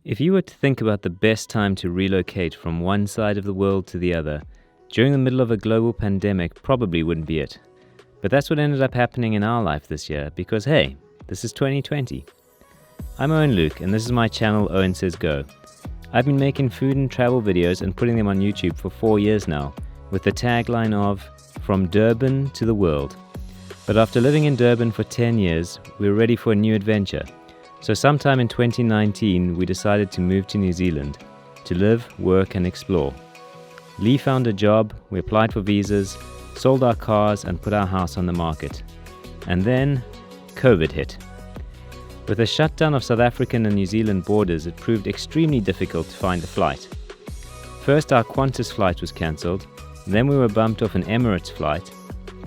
If you were to think about the best time to relocate from one side of the world to the other, during the middle of a global pandemic probably wouldn't be it. But that's what ended up happening in our life this year because hey, this is 2020. I'm Owen Luke and this is my channel Owen Says Go. I've been making food and travel videos and putting them on YouTube for 4 years now, with the tagline of From Durban to the World. But after living in Durban for 10 years, we were ready for a new adventure. So sometime in 2019, we decided to move to New Zealand to live, work and explore. Lee found a job, we applied for visas, sold our cars and put our house on the market. And then, COVID hit. With the shutdown of South African and New Zealand borders, it proved extremely difficult to find a flight. First, our Qantas flight was cancelled, then we were bumped off an Emirates flight,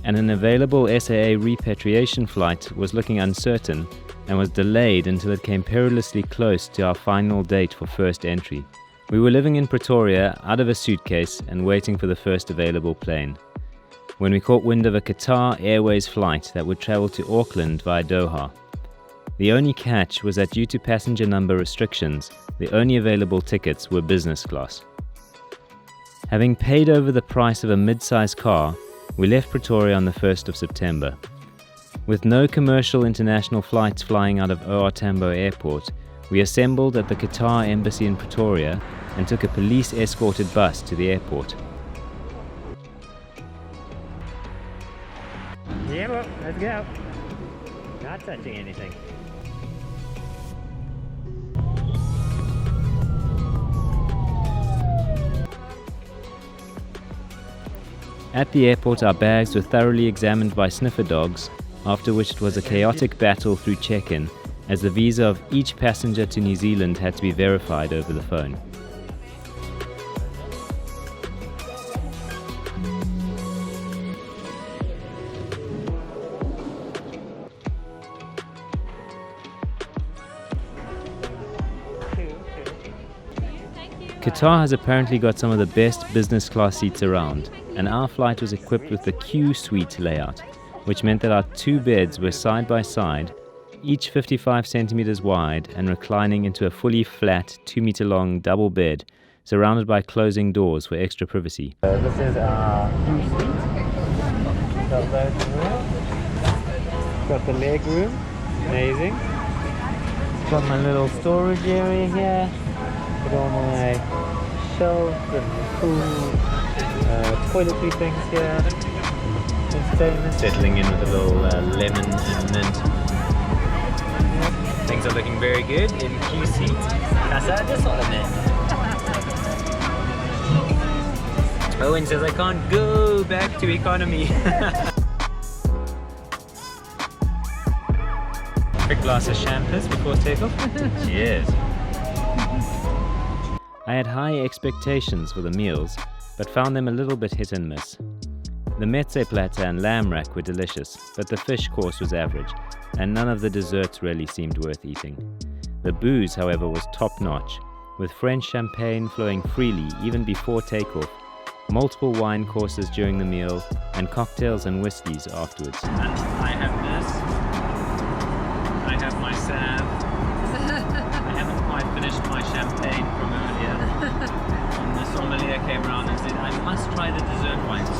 and an available SAA repatriation flight was looking uncertain and was delayed until it came perilously close to our final date for first entry. We were living in Pretoria out of a suitcase and waiting for the first available plane, when we caught wind of a Qatar Airways flight that would travel to Auckland via Doha. The only catch was that due to passenger number restrictions, the only available tickets were business class. Having paid over the price of a mid-size car, we left Pretoria on the 1st of September. With no commercial international flights flying out of OR Tambo Airport, we assembled at the Qatar Embassy in Pretoria and took a police-escorted bus to the airport. Yeah, well, let's go. Not touching anything. At the airport, our bags were thoroughly examined by sniffer dogs, after which it was a chaotic battle through check-in, as the visa of each passenger to New Zealand had to be verified over the phone. Qatar has apparently got some of the best business class seats around, and our flight was equipped with the Q Suite layout, which meant that our 2 beds were side by side, each 55 centimeters wide and reclining into a fully flat 2-meter long double bed, surrounded by closing doors for extra privacy. This is our Q Suite. Got loads room. Got the leg room. Amazing. Got my little storage area here. Put all my shelves and food, toiletry things here, entertainment. Settling in with a little lemon and mint. Things are looking very good in Q seat. Casa de Solomon. Owen says I can't go back to economy. Quick glass of champagne before takeoff. Cheers. I had high expectations for the meals, but found them a little bit hit and miss. The meze platter and lamb rack were delicious, but the fish course was average, and none of the desserts really seemed worth eating. The booze, however, was top-notch, with French champagne flowing freely even before takeoff, multiple wine courses during the meal, and cocktails and whiskies afterwards. I have this. I have my salve. I haven't quite finished my champagne from earlier. And the sommelier came around and said, I must try the dessert wine, so...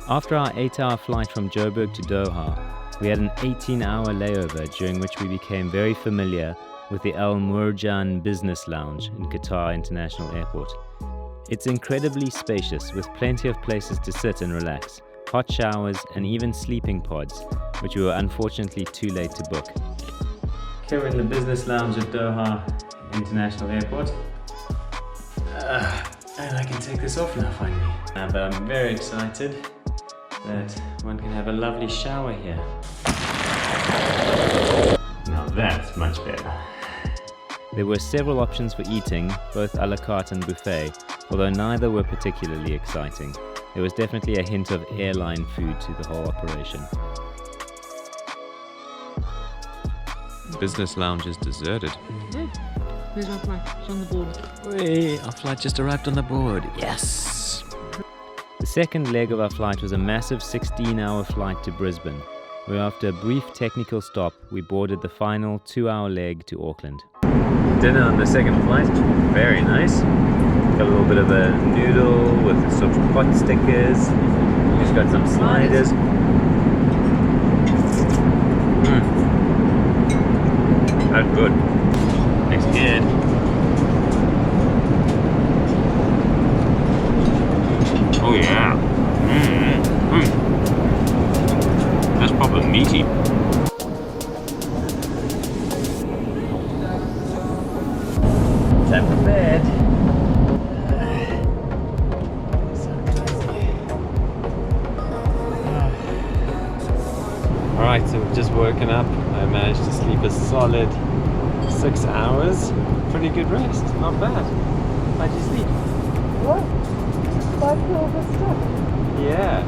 After our 8-hour flight from Joburg to Doha, we had an 18-hour layover during which we became very familiar with the Al Murjan Business Lounge in Qatar International Airport. It's incredibly spacious with plenty of places to sit and relax, hot showers and even sleeping pods, which we were unfortunately too late to book. Here we're in the business lounge at Doha International Airport. And I can take this off now finally. But I'm very excited that one can have a lovely shower here. Now that's much better. There were several options for eating, both a la carte and buffet, although neither were particularly exciting. There was definitely a hint of airline food to the whole operation. Business lounge is deserted. Where's my flight? It's on the board. Wait, our flight just arrived on the board. Yes! The second leg of our flight was a massive 16-hour flight to Brisbane. where after a brief technical stop, we boarded the final 2-hour leg to Auckland. Dinner on the second flight, very nice. Got a little bit of a noodle with some pot stickers. Just got some sliders. That's good. Looks good. Oh yeah. That's proper meaty. Time for bed. Alright, so we've just woken up. I managed to sleep a solid 6 hours. Pretty good rest, not bad. How'd you sleep? What? 5 kilos of stuff. Yeah.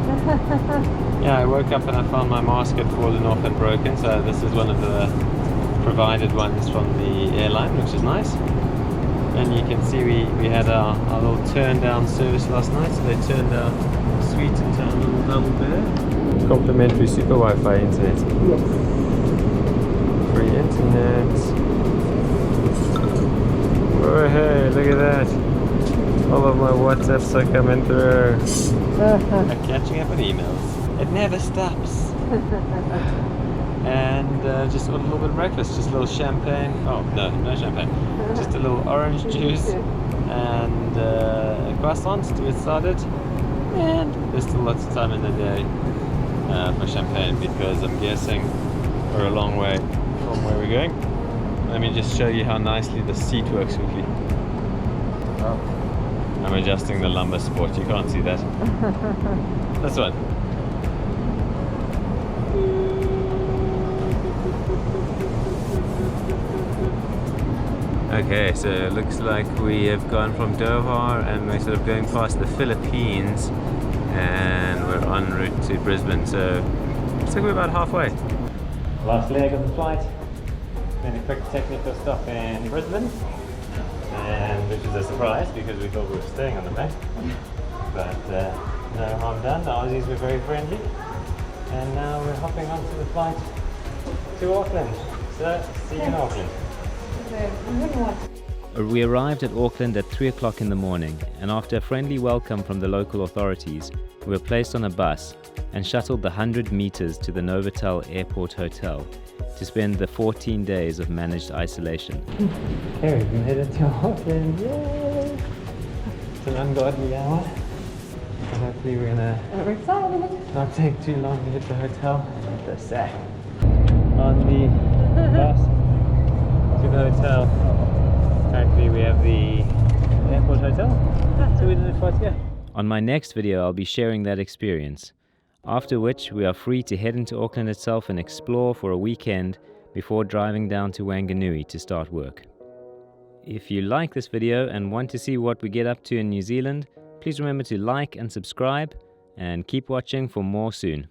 Yeah, I woke up and I found my mask had fallen off and broken, so this is one of the provided ones from the airline, which is nice. And you can see we had our little turn down service last night, so they turned our suite into a little double bed. Complimentary super Wi-Fi internet. Yes. Free internet. Oh hey, look at that. All of my WhatsApps are coming through. I'm catching up on emails. It never stops. And just ordered a little bit of breakfast, just a little champagne. Oh, no champagne. Just a little orange juice and croissants to get started. And there's still lots of time in the day for champagne because I'm guessing we're a long way from where we're going. Let me just show you how nicely the seat works quickly. Oh. I'm adjusting the lumbar support, you can't see that. This one. Okay, so it looks like we have gone from Doha and we're sort of going past the Philippines and we're en route to Brisbane, so looks like we're about halfway. Last leg of the flight. Made a quick technical stop in Brisbane, and which is a surprise because we thought we were staying on the back. But no harm done, the Aussies were very friendly. And now we're hopping onto the flight to Auckland. So, see you in Auckland. We arrived at Auckland at 3 o'clock in the morning, and after a friendly welcome from the local authorities, we were placed on a bus and shuttled the 100 meters to the Novotel Airport Hotel to spend the 14 days of managed isolation. Okay, we've been headed to Auckland, yay! It's an ungodly hour. So hopefully we're gonna not take too long to hit the hotel. The sack. On the bus to the hotel. Currently we have the airport hotel, so we don't know quite yet. On my next video, I'll be sharing that experience, after which we are free to head into Auckland itself and explore for a weekend before driving down to Wanganui to start work. If you like this video and want to see what we get up to in New Zealand, please remember to like and subscribe, and keep watching for more soon.